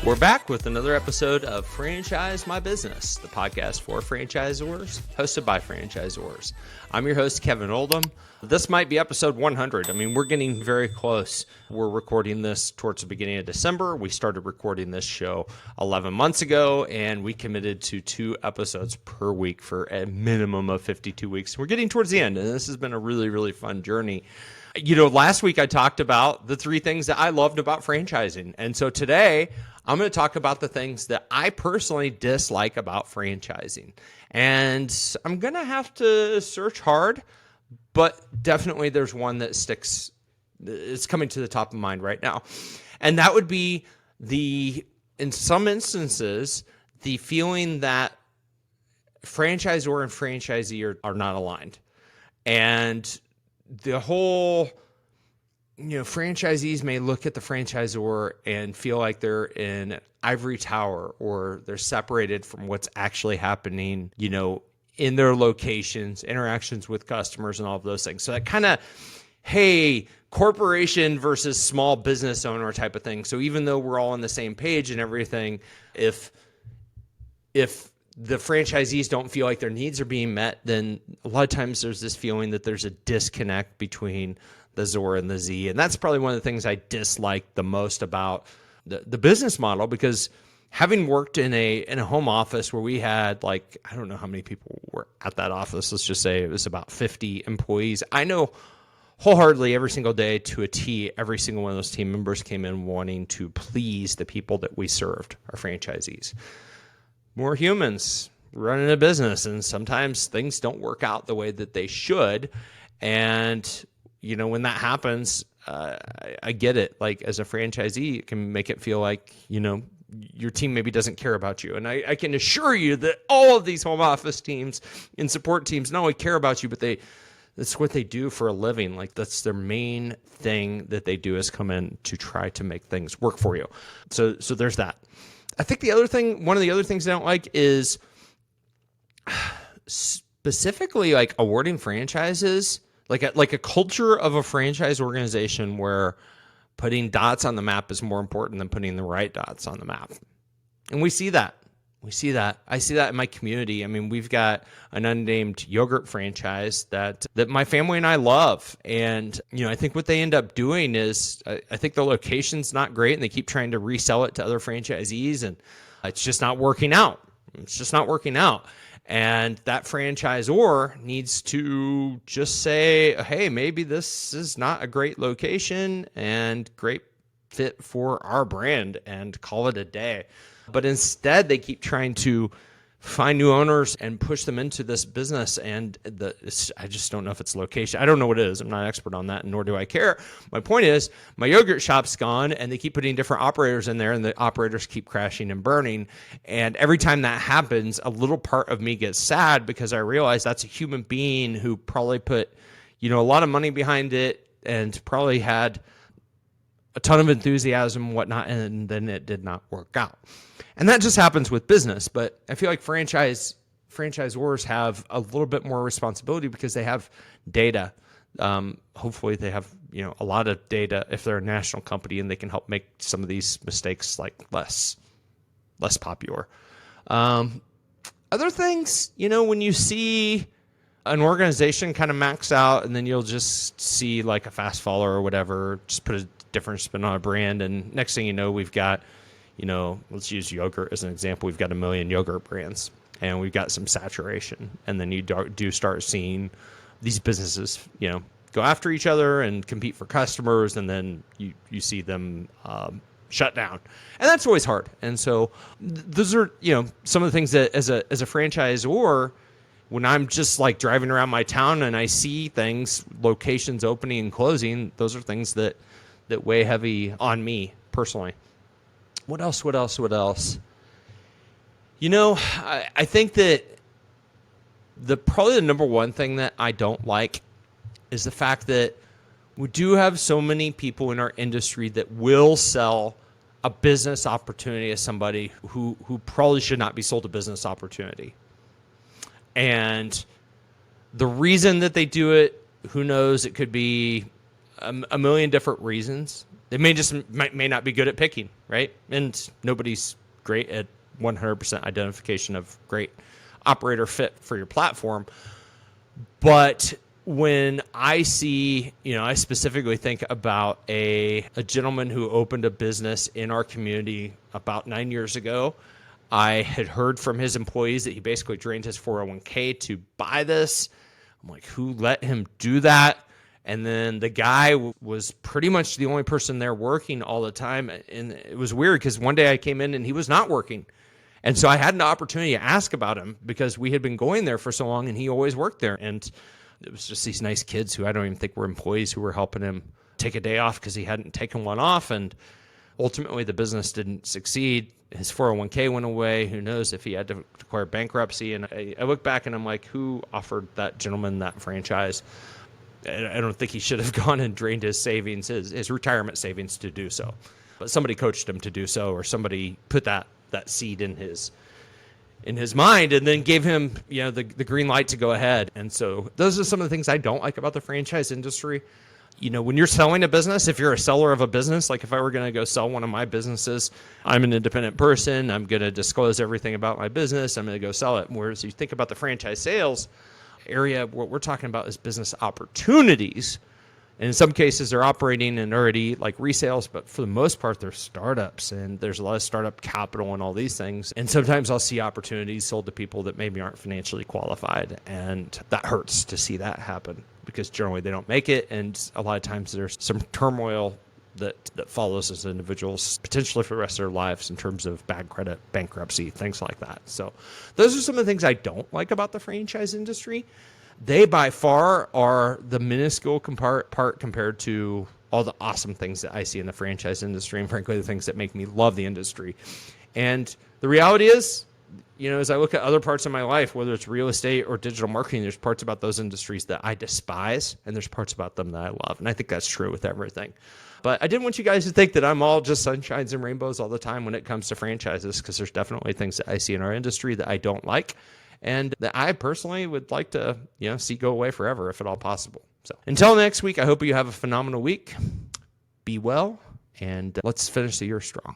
We're back with another episode of Franchise My Business, the podcast for franchisors, hosted by franchisors. I'm your host, Kevin Oldham. This might be episode 100. I mean, we're getting very close. We're recording this towards the beginning of December. We started recording this show 11 months ago, and we committed to 2 episodes per week for a minimum of 52 weeks. We're getting towards the end, and this has been a really, really fun journey. You know, last week I talked about the 3 things that I loved about franchising. And so today I'm going to talk about the things that I personally dislike about franchising. And I'm going to have to search hard, but definitely there's one that sticks. It's coming to the top of mind right now. And that would be in some instances, the feeling that franchisor and franchisee are not aligned. And the whole, franchisees may look at the franchisor and feel like they're in an ivory tower or they're separated from what's actually happening, in their locations, interactions with customers and all of those things. So that kind of, hey, corporation versus small business owner type of thing. So even though we're all on the same page and everything, if the franchisees don't feel like their needs are being met, then a lot of times there's this feeling that there's a disconnect between the ZOR and the Z. And that's probably one of the things I dislike the most about the business model, because having worked in a home office where we had, I don't know how many people were at that office. Let's just say it was about 50 employees. I know wholeheartedly every single day to a T, every single one of those team members came in wanting to please the people that we served, our franchisees. More humans running a business, and sometimes things don't work out the way that they should. And, when that happens, I get it. Like, as a franchisee, it can make it feel like, your team maybe doesn't care about you. And I can assure you that all of these home office teams and support teams not only care about you, but that's what they do for a living. Like, that's their main thing that they do, is come in to try to make things work for you. So there's that. I think one of the other things I don't like is specifically awarding franchises, like a culture of a franchise organization where putting dots on the map is more important than putting the right dots on the map. And we see that. I see that in my community. I mean, we've got an unnamed yogurt franchise that my family and I love. And, I think what they end up doing is, I think the location's not great and they keep trying to resell it to other franchisees, and it's just not working out. And that franchisor needs to just say, hey, maybe this is not a great location and great fit for our brand, and call it a day. But instead, they keep trying to find new owners and push them into this business. And I just don't know if it's location. I don't know what it is. I'm not an expert on that, nor do I care. My point is, my yogurt shop's gone, and they keep putting different operators in there, and the operators keep crashing and burning. And every time that happens, a little part of me gets sad, because I realize that's a human being who probably put, a lot of money behind it and probably had a ton of enthusiasm and whatnot, and then it did not work out. And that just happens with business. But I feel like franchisors have a little bit more responsibility, because they have data. Hopefully they have, a lot of data if they're a national company, and they can help make some of these mistakes less popular. Other things, when you see an organization kind of max out, and then you'll just see a fast follower or whatever, just put a different spin on a brand, and next thing you know, we've got, let's use yogurt as an example. We've got 1 million yogurt brands, and we've got some saturation. And then you do start seeing these businesses, go after each other and compete for customers, and then you see them shut down. And that's always hard. And so those are, some of the things that as a franchisor, when I'm just driving around my town and I see things, locations opening and closing, those are things that weigh heavy on me personally. What else? I think that probably the number one thing that I don't like is the fact that we do have so many people in our industry that will sell a business opportunity to somebody who probably should not be sold a business opportunity. And the reason that they do it, who knows? It could be a million different reasons. They may not be good at picking, right? And nobody's great at 100% identification of great operator fit for your platform. But when I see, I specifically think about a gentleman who opened a business in our community about 9 years ago. I had heard from his employees that he basically drained his 401k to buy this. I'm like, who let him do that? And then the guy was pretty much the only person there working all the time. And it was weird because one day I came in and he was not working. And so I had an opportunity to ask about him because we had been going there for so long and he always worked there. And it was just these nice kids who I don't even think were employees who were helping him take a day off because he hadn't taken one off. And ultimately the business didn't succeed. His 401k went away. Who knows if he had to declare bankruptcy. And I look back and I'm like, who offered that gentleman that franchise? I don't think he should have gone and drained his savings, his retirement savings to do so. But somebody coached him to do so, or somebody put that seed in his mind and then gave him, the green light to go ahead. And so those are some of the things I don't like about the franchise industry. When you're selling a business, if you're a seller of a business, like if I were going to go sell one of my businesses, I'm an independent person. I'm going to disclose everything about my business. I'm going to go sell it. Whereas you think about the franchise sales area, what we're talking about is business opportunities. And in some cases, they're operating and already like resales, but for the most part, they're startups. And there's a lot of startup capital and all these things. And sometimes I'll see opportunities sold to people that maybe aren't financially qualified. And that hurts to see that happen because generally they don't make it. And a lot of times there's some turmoil that follows those individuals potentially for the rest of their lives in terms of bad credit, bankruptcy, things like that. So those are some of the things I don't like about the franchise industry. They by far are the minuscule part compared to all the awesome things that I see in the franchise industry and frankly the things that make me love the industry. And the reality is, as I look at other parts of my life, whether it's real estate or digital marketing, there's parts about those industries that I despise and there's parts about them that I love. And I think that's true with everything. But I didn't want you guys to think that I'm all just sunshines and rainbows all the time when it comes to franchises, because there's definitely things that I see in our industry that I don't like and that I personally would like to, see go away forever if at all possible. So until next week, I hope you have a phenomenal week. Be well, and let's finish the year strong.